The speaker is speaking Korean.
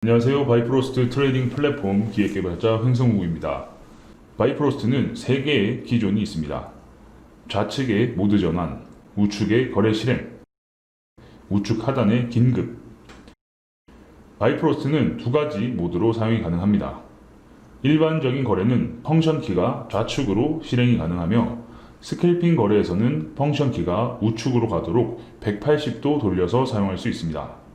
안녕하세요. 바이프로스트 트레이딩 플랫폼 기획개발자 흥성욱입니다. 바이프로스트는 3개의 기존이 있습니다. 좌측의 모드 전환, 우측의 거래 실행, 우측 하단의 긴급. 바이프로스트는 2가지 모드로 사용이 가능합니다. 일반적인 거래는 펑션 키가 좌측으로 실행이 가능하며 스캘핑 거래에서는 펑션 키가 우측으로 가도록 180도 돌려서 사용할 수 있습니다.